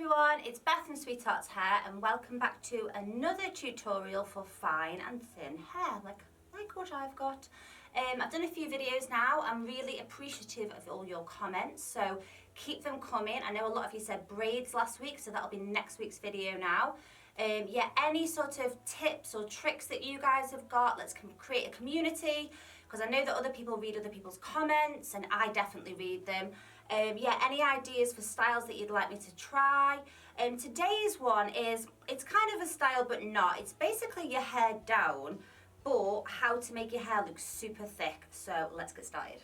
everyone, it's Beth from Sweetheart's Hair and welcome back to another tutorial for fine and thin hair like what I've got. I've done a few videos now. I'm really appreciative of all your comments, so keep them coming. I know a lot of you said braids last week, so that'll be next week's video now. Yeah, any sort of tips or tricks that you guys have got, let's create a community, because I know that other people read other people's comments and I definitely read them. Yeah, any ideas for styles that you'd like me to try? Today's one it's kind of a style but not. It's basically your hair down, but how to make your hair look super thick. So let's get started.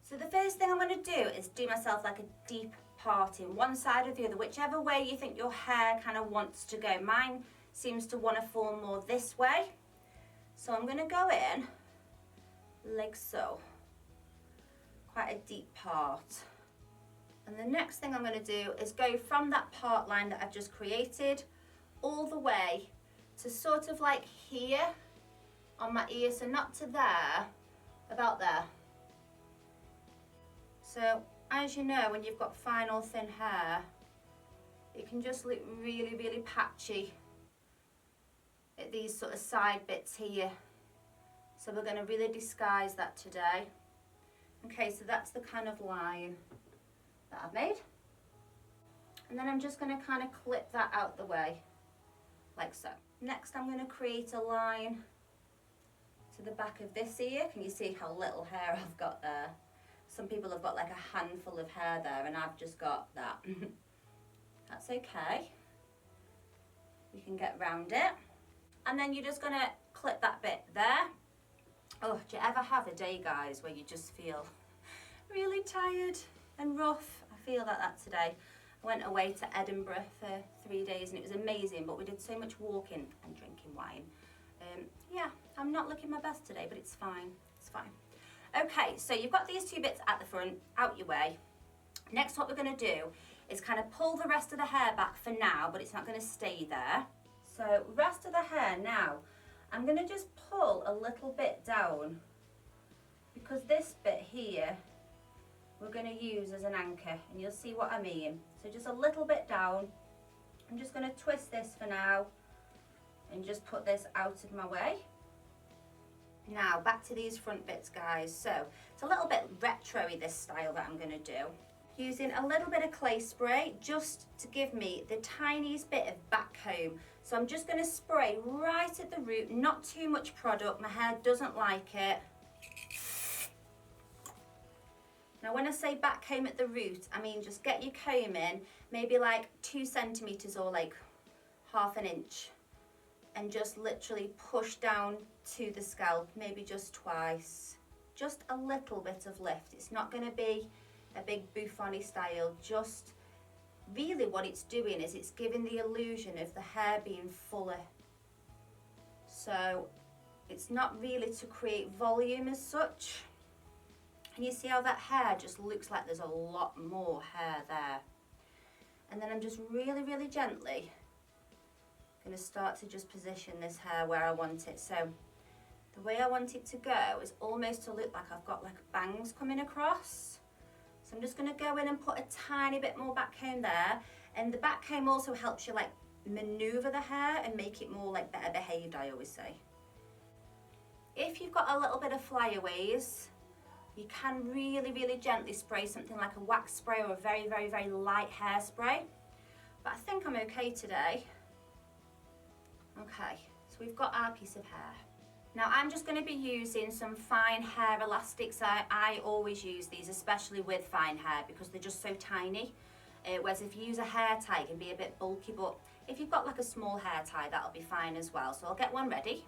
So the first thing I'm going to do is do myself like a deep parting, one side or the other, whichever way you think your hair kind of wants to go. Mine seems to want to fall more this way. So I'm going to go in like so. Quite a deep part. And the next thing I'm going to do is go from that part line that I've just created all the way to sort of like here on my ear, so not to there, about there. So as you know, when you've got fine or thin hair, it can just look really, really patchy at these sort of side bits here. So we're going to really disguise that today. Okay, so that's the kind of line that I've made. And then I'm just going to kind of clip that out the way, like so. Next I'm going to create a line to the back of this ear. Can you see how little hair I've got there? Some people have got like a handful of hair there and I've just got that. That's okay. You can get round it. And then you're just going to clip that bit there. Oh, do you ever have a day, guys, where you just feel really tired and rough? I feel like that today. I went away to Edinburgh for 3 days and it was amazing, but we did so much walking and drinking wine. Yeah, I'm not looking my best today, but it's fine. It's fine. Okay, so you've got these two bits at the front, out your way. Next, what we're going to do is kind of pull the rest of the hair back for now, but it's not going to stay there. So rest of the hair now, I'm going to just pull a little bit down because this bit here we're going to use as an anchor, and you'll see what I mean. So just a little bit down. I'm just going to twist this for now and just put this out of my way. Now back to these front bits, guys. So it's a little bit retro-y, this style that I'm going to do. Using a little bit of clay spray just to give me the tiniest bit of back comb. So I'm just going to spray right at the root, not too much product, my hair doesn't like it. Now when I say back comb at the root, I mean just get your comb in, maybe like 2 centimetres or like ½ an inch, and just literally push down to the scalp, maybe just twice. Just a little bit of lift. It's not going to be a big bouffant style, just really what it's doing is it's giving the illusion of the hair being fuller. So it's not really to create volume as such. And you see how that hair just looks like there's a lot more hair there. And then I'm just really, really gently going to start to just position this hair where I want it. So the way I want it to go is almost to look like I've got like bangs coming across. So I'm just going to go in and put a tiny bit more back comb there. And the back comb also helps you like maneuver the hair and make it more like better behaved, I always say. If you've got a little bit of flyaways, you can really, really gently spray something like a wax spray or a very, very, very light hairspray. But I think I'm okay today. Okay, so we've got our piece of hair. Now I'm just going to be using some fine hair elastics. I always use these, especially with fine hair, because they're just so tiny. Whereas if you use a hair tie, it can be a bit bulky, but if you've got like a small hair tie, that'll be fine as well. So I'll get one ready.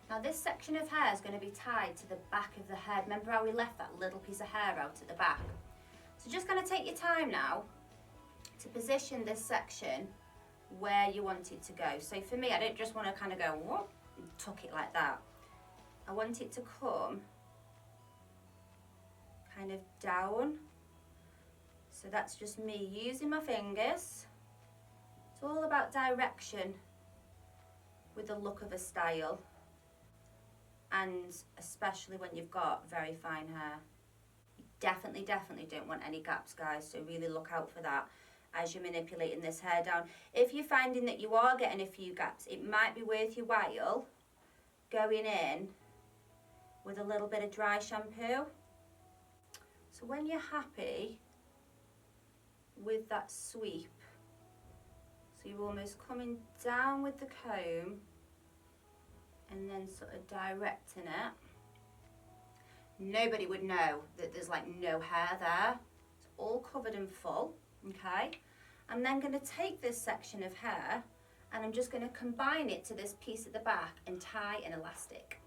Now this section of hair is going to be tied to the back of the head. Remember how we left that little piece of hair out at the back? So just going to take your time now to position this section where you want it to go. So for me, I don't just want to kind of go whoop and tuck it like that. I want it to come kind of down. So that's just me using my fingers. It's all about direction with the look of a style. And especially when you've got very fine hair. You definitely don't want any gaps, guys, so really look out for that. as you're manipulating this hair down. If you're finding that you are getting a few gaps, it might be worth your while going in with a little bit of dry shampoo. So when you're happy with that sweep, so you're almost coming down with the comb and then sort of directing it, nobody would know that there's like no hair there. It's all covered in full, okay? I'm then going to take this section of hair and I'm just going to combine it to this piece at the back and tie an elastic.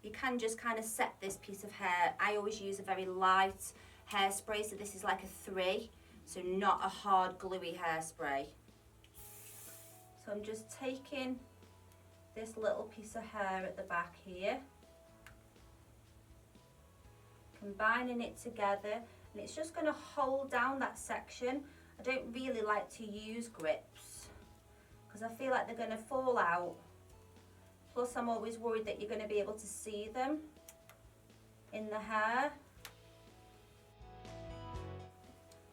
You can just kind of set this piece of hair. I always use a very light hairspray, so this is like a 3, so not a hard gluey hairspray. So I'm just taking this little piece of hair at the back here, combining it together, and it's just going to hold down that section. I don't really like to use grips because I feel like they're going to fall out. Plus I'm always worried that you're going to be able to see them in the hair.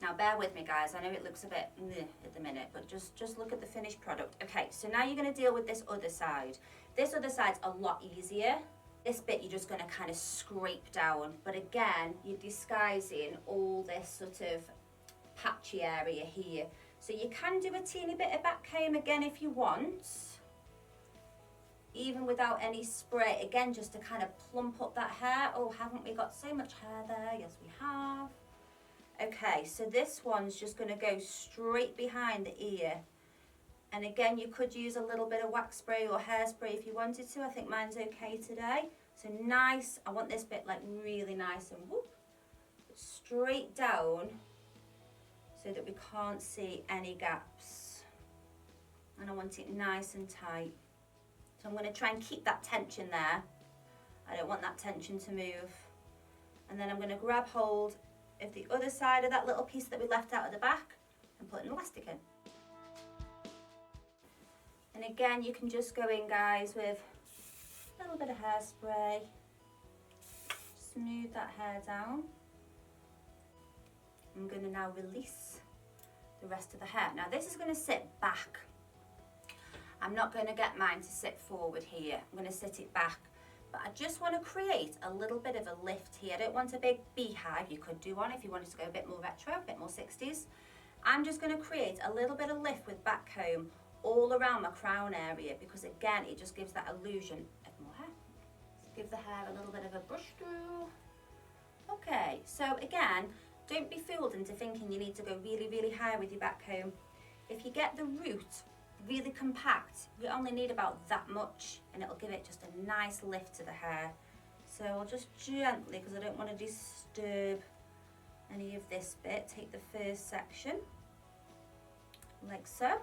Now bear with me guys, I know it looks a bit at the minute, but just look at the finished product. Okay, so now you're going to deal with this other side. This other side's a lot easier. This bit you're just going to kind of scrape down, but again you're disguising all this sort of patchy area here. So you can do a teeny bit of back comb again if you want, even without any spray, again just to kind of plump up that hair. Oh, haven't we got so much hair there? Yes we have. Okay, so this one's just going to go straight behind the ear, and again you could use a little bit of wax spray or hairspray if you wanted to. I think mine's okay today. So nice, I want this bit like really nice and whoop, straight down so that we can't see any gaps, and I want it nice and tight. So I'm going to try and keep that tension there. I don't want that tension to move. And then I'm going to grab hold of the other side of that little piece that we left out at the back and put an elastic in. And again you can just go in guys with a little bit of hairspray, smooth that hair down. I'm going to now release the rest of the hair. Now this is going to sit back. I'm not going to get mine to sit forward here. I'm going to sit it back. But I just want to create a little bit of a lift here. I don't want a big beehive. You could do one if you wanted to go a bit more retro, a bit more 60s. I'm just going to create a little bit of lift with back comb all around my crown area, because again it just gives that illusion of more hair. So give the hair a little bit of a brush through. Okay, so again, don't be fooled into thinking you need to go really, really high with your back comb. If you get the root really compact, you only need about that much and it'll give it just a nice lift to the hair. So I'll just gently, because I don't want to disturb any of this bit, take the first section like so.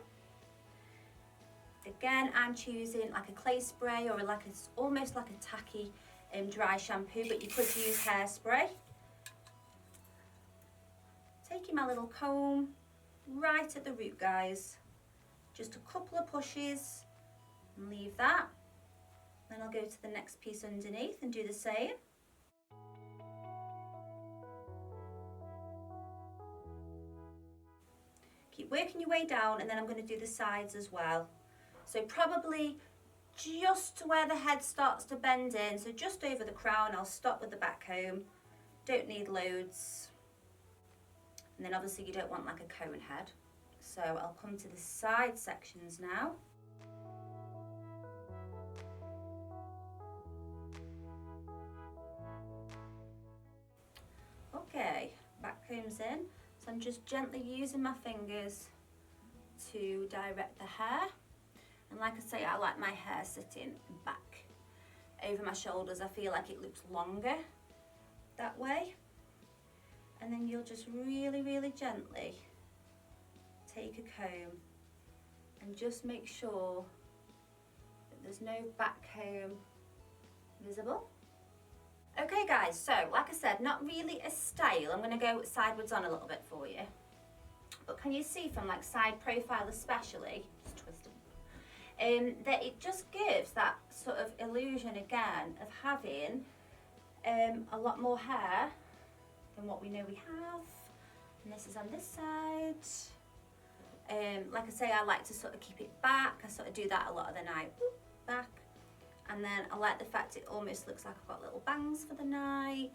Again, I'm choosing like a clay spray or like it's almost like a tacky dry shampoo, but you could use hairspray. Taking my little comb right at the root guys, just a couple of pushes and leave that. Then I'll go to the next piece underneath and do the same. Keep working your way down, and then I'm going to do the sides as well. So probably just to where the head starts to bend in, so just over the crown. I'll stop with the back comb, don't need loads. And then obviously you don't want like a cone head. So I'll come to the side sections now. Okay, back comb's in. So I'm just gently using my fingers to direct the hair. And like I say, I like my hair sitting back over my shoulders. I feel like it looks longer that way. And then you'll just really, really gently take a comb and just make sure that there's no back comb visible. Okay guys, so like I said, not really a style. I'm going to go sideways on a little bit for you. But can you see from like side profile especially, just twist it, that it just gives that sort of illusion again of having a lot more hair than what we know we have. And this is on this side. Like I say, I like to sort of keep it back. I sort of do that a lot of the night. Whoop, back. And then I like the fact it almost looks like I've got little bangs for the night.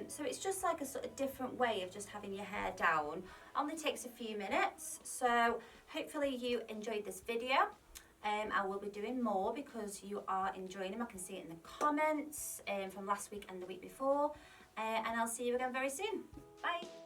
So it's just like a sort of different way of just having your hair down. Only takes a few minutes. So hopefully you enjoyed this video. I will be doing more because you are enjoying them. I can see it in the comments from last week and the week before. And I'll see you again very soon. Bye.